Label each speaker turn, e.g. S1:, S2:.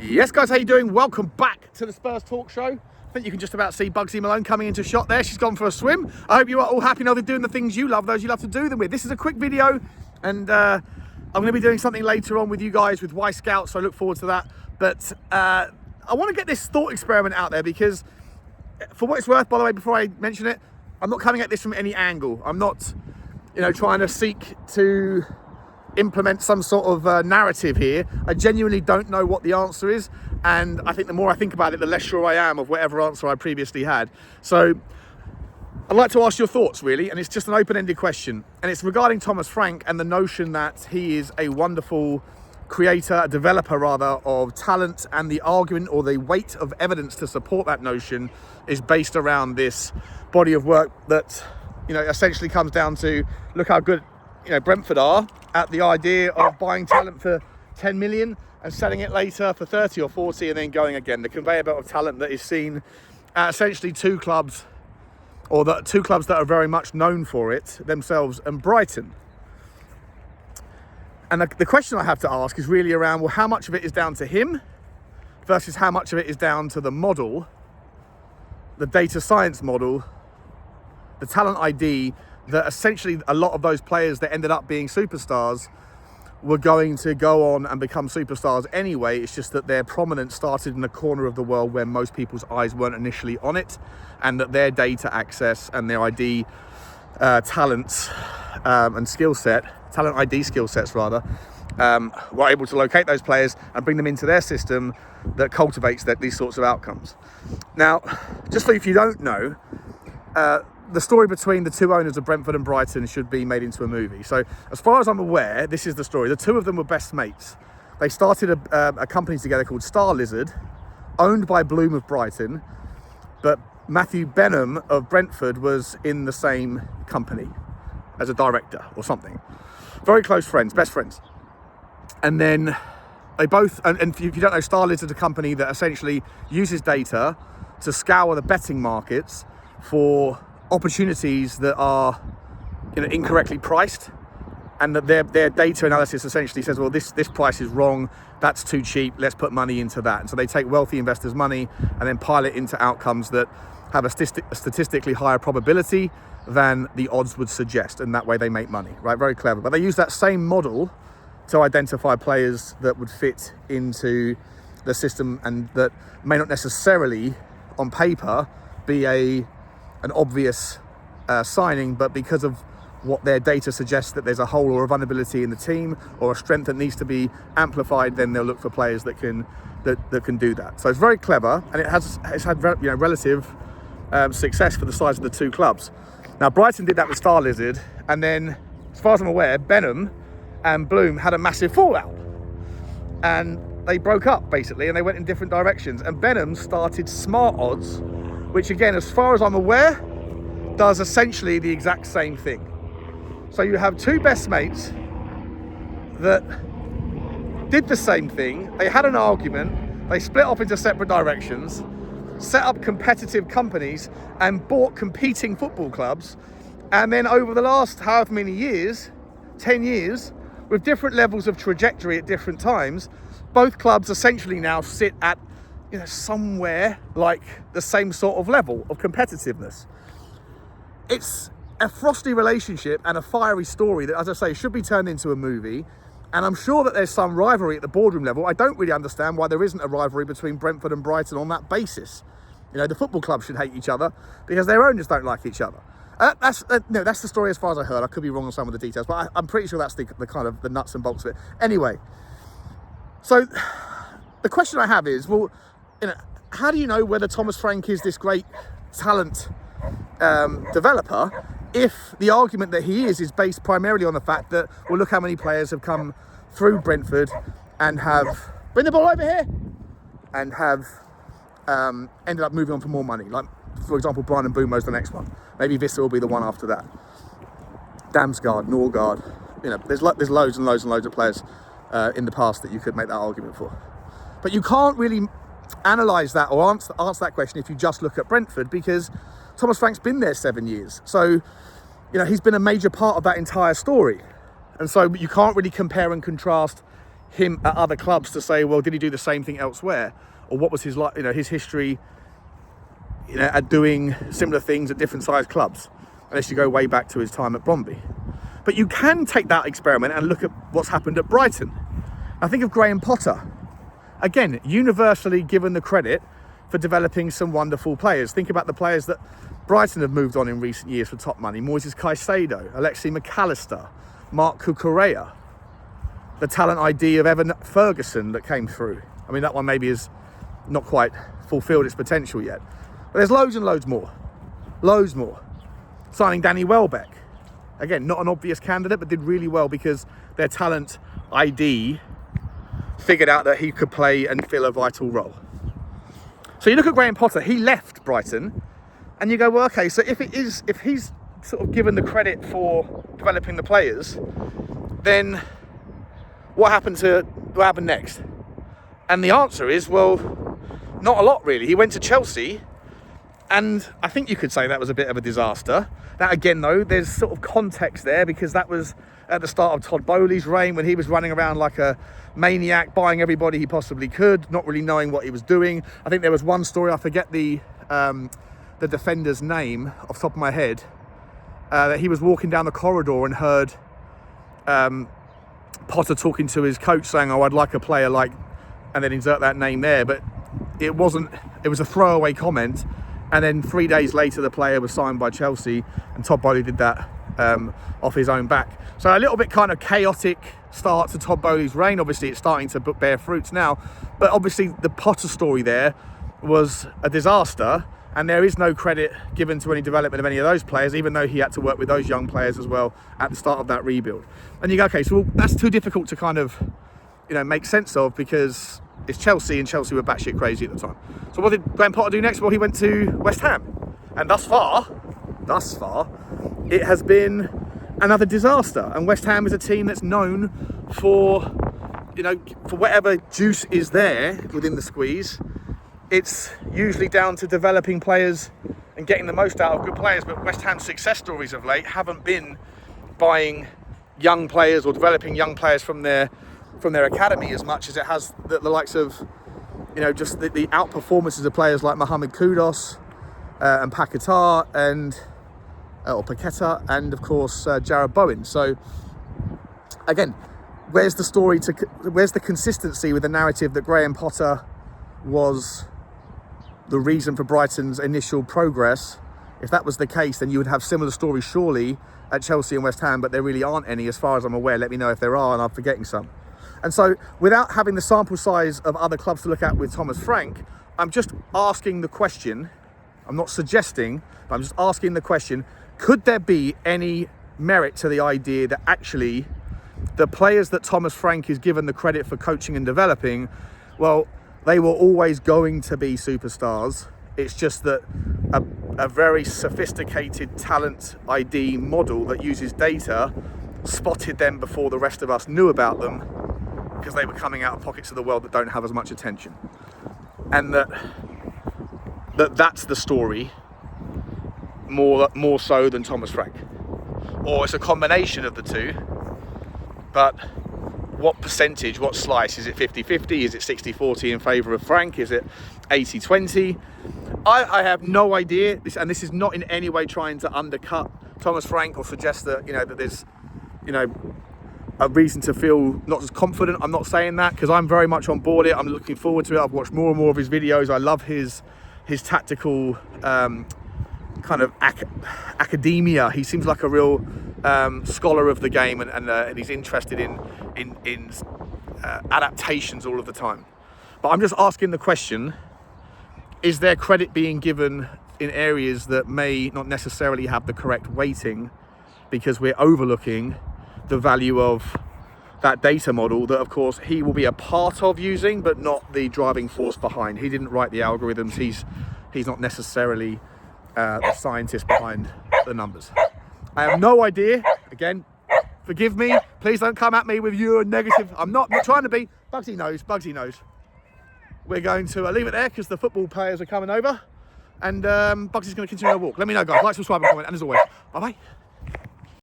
S1: Yes, guys, how you doing? Welcome back to the Spurs Talk Show. I think you can just about see Bugsy Malone coming into shot there. She's gone for a swim. I hope you are all happy now. They're doing the things you love, those you love to do them with. This is a quick video, and I'm going to be doing something later on with you guys with Y Scouts, so I look forward to that. But I want to get this thought experiment out there because, for what it's worth, by the way, before I mention it, I'm not coming at this from any angle. I'm not, trying to seek to implement some sort of narrative here. I genuinely don't know what the answer is, and I think the more I think about it, the less sure I am of whatever answer I previously had. So I'd like to ask your thoughts, really, and it's just an open-ended question, and it's regarding Thomas Frank and the notion that he is a wonderful creator, a developer rather, of talent, and the argument or the weight of evidence to support that notion is based around this body of work that essentially comes down to look how good Brentford are at the idea of buying talent for 10 million and selling it later for 30 or 40 and then going again. The conveyor belt of talent that is seen at essentially two clubs that are very much known for it themselves, and Brighton. And the question I have to ask is really around, well, how much of it is down to him versus how much of it is down to the model, the data science model, the talent ID, that essentially a lot of those players that ended up being superstars were going to go on and become superstars anyway. It's just that their prominence started in a corner of the world where most people's eyes weren't initially on it, and that their data access and their ID talents and skill set, talent ID skill sets rather, were able to locate those players and bring them into their system that cultivates these sorts of outcomes. Now, just for if you don't know, the story between the two owners of Brentford and Brighton should be made into a movie. So as far as I'm aware, this is the story. The two of them were best mates. They started a company together called Starl, owned by Bloom of Brighton, but Matthew Benham of Brentford was in the same company as a director or something. Very close friends, best friends. And then they both, and if you don't know, Starl is a company that essentially uses data to scour the betting markets for opportunities that are incorrectly priced, and that their data analysis essentially says, well, this price is wrong, that's too cheap, let's put money into that. And so they take wealthy investors' money and then pile it into outcomes that have a statistically higher probability than the odds would suggest, and that way they make money, right? Very clever. But they use that same model to identify players that would fit into the system and that may not necessarily on paper be an obvious signing, but because of what their data suggests that there's a hole or a vulnerability in the team or a strength that needs to be amplified, then they'll look for players that can do that. So it's very clever, and it's had relative success for the size of the two clubs. Now Brighton did that with Starl, and then as far as I'm aware, Benham and Bloom had a massive fallout, and they broke up basically, and they went in different directions. And Benham started Smart Odds, which again, as far as I'm aware, does essentially the exact same thing. So you have two best mates that did the same thing. They had an argument, they split off into separate directions, set up competitive companies and bought competing football clubs. And then over the last however many years, 10 years, with different levels of trajectory at different times, both clubs essentially now sit at somewhere like the same sort of level of competitiveness. It's a frosty relationship and a fiery story that, as I say, should be turned into a movie. And I'm sure that there's some rivalry at the boardroom level. I don't really understand why there isn't a rivalry between Brentford and Brighton on that basis. The football clubs should hate each other because their owners don't like each other. That's the story as far as I heard. I could be wrong on some of the details, but I'm pretty sure that's the kind of the nuts and bolts of it. Anyway, so the question I have is, well, how do you know whether Thomas Frank is this great talent developer if the argument that he is based primarily on the fact that, well, look how many players have come through Brentford and have bring the ball over here and have ended up moving on for more money. Like, for example, Brian Mbeumo's the next one. Maybe Vista will be the one after that. Damsgaard, Norgard. There's loads and loads and loads of players in the past that you could make that argument for. But you can't really analyse that or answer that question if you just look at Brentford, because Thomas Frank's been there 7 years. So, he's been a major part of that entire story. And so you can't really compare and contrast him at other clubs to say, well, did he do the same thing elsewhere? Or what was his, his history, at doing similar things at different sized clubs, unless you go way back to his time at Bromby. But you can take that experiment and look at what's happened at Brighton. I think of Graham Potter. Again, universally given the credit for developing some wonderful players. Think about the players that Brighton have moved on in recent years for top money. Moises Caicedo, Alexi McAllister, Mark Cucurella, the talent ID of Evan Ferguson that came through. I mean, that one maybe is not quite fulfilled its potential yet. But there's loads and loads more. Loads more. Signing Danny Welbeck. Again, not an obvious candidate, but did really well because their talent ID figured out that he could play and fill a vital role. So you look at Graham Potter, he left Brighton, and you go, well, okay, so if he's sort of given the credit for developing the players, then what happened next? And the answer is, well, not a lot really. He went to Chelsea, and I think you could say that was a bit of a disaster. That again, though, there's sort of context there because that was at the start of Todd Bowley's reign when he was running around like a maniac, buying everybody he possibly could, not really knowing what he was doing. I think there was one story, I forget the defender's name off the top of my head, that he was walking down the corridor and heard Potter talking to his coach saying, oh, I'd like a player like, and then insert that name there. But it was a throwaway comment. And then 3 days later, the player was signed by Chelsea, and Todd Bowley did that off his own back. So a little bit kind of chaotic start to Todd Bowley's reign. Obviously, it's starting to bear fruits now. But obviously, the Potter story there was a disaster, and there is no credit given to any development of any of those players, even though he had to work with those young players as well at the start of that rebuild. And you go, okay, so that's too difficult to kind of, make sense of because it's Chelsea, and Chelsea were batshit crazy at the time. So what did Graham Potter do next? Well, he went to West Ham. And thus far, it has been another disaster. And West Ham is a team that's known for, for whatever juice is there within the squeeze. It's usually down to developing players and getting the most out of good players. But West Ham's success stories of late haven't been buying young players or developing young players from their academy as much as it has the likes of, just the outperformances of players like Mohamed Kudus and Paquetá or Paqueta and of course Jared Bowen. So again, where's the consistency with the narrative that Graham Potter was the reason for Brighton's initial progress? If that was the case, then you would have similar stories surely at Chelsea and West Ham, but there really aren't any as far as I'm aware. Let me know if there are and I'm forgetting some. And so without having the sample size of other clubs to look at with Thomas Frank, I'm just asking the question, I'm not suggesting, but I'm just asking the question, could there be any merit to the idea that actually the players that Thomas Frank is given the credit for coaching and developing, well, they were always going to be superstars. It's just that a very sophisticated talent ID model that uses data spotted them before the rest of us knew about them, because they were coming out of pockets of the world that don't have as much attention. And that's the story more so than Thomas Frank. Or it's a combination of the two, but what percentage, what slice? Is it 50-50? Is it 60-40 in favour of Frank? Is it 80-20? I have no idea, and this is not in any way trying to undercut Thomas Frank or suggest that, that there's, a reason to feel not as confident. I'm not saying that because I'm very much on board it. I'm looking forward to it. I've watched more and more of his videos. I love his tactical kind of academia. He seems like a real scholar of the game, and he's interested in adaptations all of the time. But I'm just asking the question, is there credit being given in areas that may not necessarily have the correct weighting because we're overlooking the value of that data model that, of course, he will be a part of using, but not the driving force behind. He didn't write the algorithms. He's not necessarily the scientist behind the numbers. I have no idea. Again, forgive me. Please don't come at me with your negative. I'm not trying to be. Bugsy knows. We're going to leave it there because the football players are coming over, and Bugsy's going to continue to walk. Let me know, guys. Like, subscribe, and comment, and as always, bye-bye.